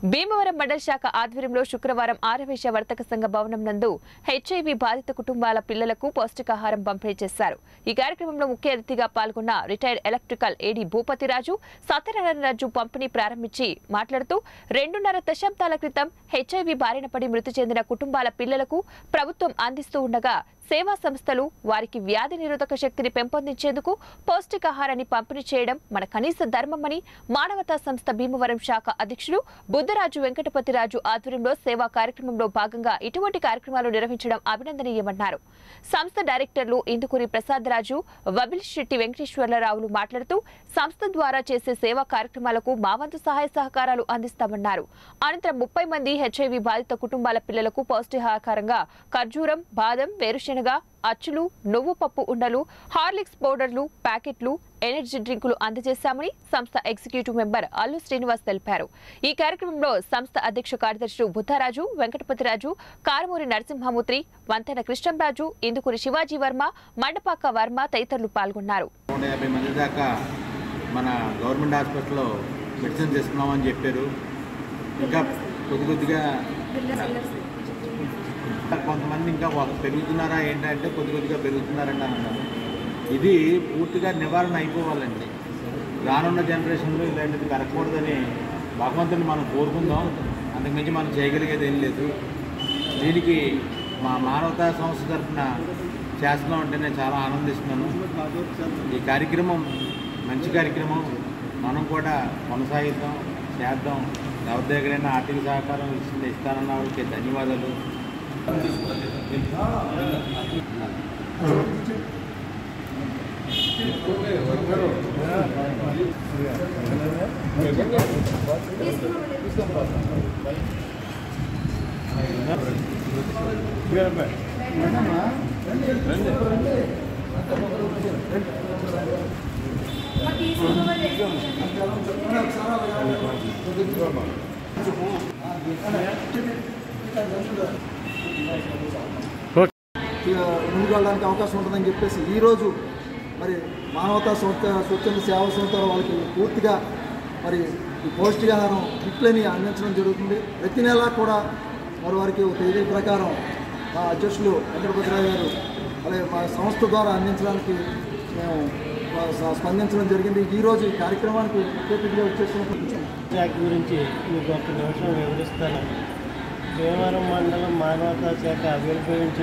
భీమవరం మండల శాఖ ఆధ్వర్యంలో శుక్రవారం ఆరవేశ వర్తక సంఘ భవనం నందు హెచ్ఐవి బాధిత కుటుంబాల పిల్లలకు పౌష్టికాహారం పంపిణీ చేశారు. ఈ కార్యక్రమంలో ముఖ్య అతిథిగా పాల్గొన్న రిటైర్డ్ ఎలక్ట్రికల్ ఏడీ భూపతిరాజు సత్యనారాయణరాజు పంపిణీ ప్రారంభించి మాట్లాడుతూ 2.5 దశాబ్దాల క్రితం హెచ్ఐవి బారిన పడి మృతి చెందిన కుటుంబాల పిల్లలకు ప్రభుత్వం అందిస్తూ ఉండగా సేవా సంస్థలు వారికి వ్యాధి నిరోధక శక్తిని పెంపొందించేందుకు పౌష్టికాహారాన్ని పంపిణీ చేయడం మన కనీస ధర్మమని మానవతా సంస్థ భీమవరం శాఖ అధ్యక్షులు బుద్ధరాజు వెంకటపతిరాజు ఆధ్వర్యంలో సేవా కార్యక్రమంలో భాగంగా ఇటువంటి కార్యక్రమాలు నిర్వహించడం అభినందనీయమన్నారు. సంస్థ డైరెక్టర్లు ఇందుకూరి ప్రసాద్ రాజు, వబిల్శెట్టి వెంకటేశ్వర్లరావులు మాట్లాడుతూ సంస్థ ద్వారా చేసే సేవా కార్యక్రమాలకు మా వంతు సహాయ సహకారాలు అందిస్తామన్నారు. అనంతరం 30 మంది హెచ్ఐవి బాధిత కుటుంబాల పిల్లలకు పౌష్టికాహారంగా ఖర్జూరం, బాదం, వేరుశెనగ, అచ్చులు, నువ్వు పప్పు ఉండలు, హార్లిక్స్ పౌడర్లు, ప్యాకెట్లు, ఎనర్జీ డ్రింకులు అందజేశామని సంస్థ ఎగ్జిక్యూటివ్ మెంబర్ అల్లు శ్రీనివాస్ తెలిపారు. ఈ కార్యక్రమంలో సంస్థ అధ్యక్ష కార్యదర్శులు బుద్ధరాజు, వెంకటపతిరాజు, కారుమూరి నరసింహమూర్తి, వంతెన కృష్ణంరాజు, ఇందుకూరి శివాజీ వర్మ, మండపాక వర్మ తదితరులు పాల్గొన్నారు. 150 మంది దాకా మన గవర్నమెంట్ హాస్పిటల్లో మెడిసిన్ తీసుకున్నామని చెప్పారు. ఇంకా కొద్దిగా కొంతమంది ఇంకా పెరుగుతున్నారా ఏంటంటే కొద్దిగా పెరుగుతున్నారంట అన్నారు. ఇది పూర్తిగా నివారణ అయిపోవాలండి. రానున్న జనరేషన్లో ఇలాంటిది పెరగకూడదని భగవంతుని మనం కోరుకుందాం. అంతకుమించి మనం చేయగలిగేది ఏం లేదు. దీనికి మా మానవతా సంస్థ తరఫున చేస్తున్నాం అంటే నేను చాలా ఆనందిస్తున్నాను. ఈ కార్యక్రమం మంచి కార్యక్రమం. మనం కూడా కొనసాగిద్దాం, చేద్దాం. ఎవరి దగ్గరైనా ఆర్థిక సహకారం ఇస్తానన్న వాళ్ళకి ధన్యవాదాలు. ముందుకెళ్ళడానికి అవకాశం ఉంటుందని చెప్పేసి ఈరోజు మరి మానవతా స్వచ్ఛంద సేవా సంస్థల వాళ్ళకి పూర్తిగా మరి ఈ పౌష్టికాహారం కిట్లని అందించడం జరుగుతుంది. ప్రతి నెల కూడా మరి వారికి తేదీ ప్రకారం మా అధ్యక్షులు వెంకటపతిరావు గారు అలాగే మా సంస్థ ద్వారా అందించడానికి మేము స్పందించడం జరిగింది. ఈరోజు ఈ కార్యక్రమానికి ముఖ్య అతిథిగా వచ్చేసిన గురించి మీకు ఒక నిమిషం వివరిస్తాను. భీమవరం మండలం మానవతా శాఖ ఆవిర్భవించి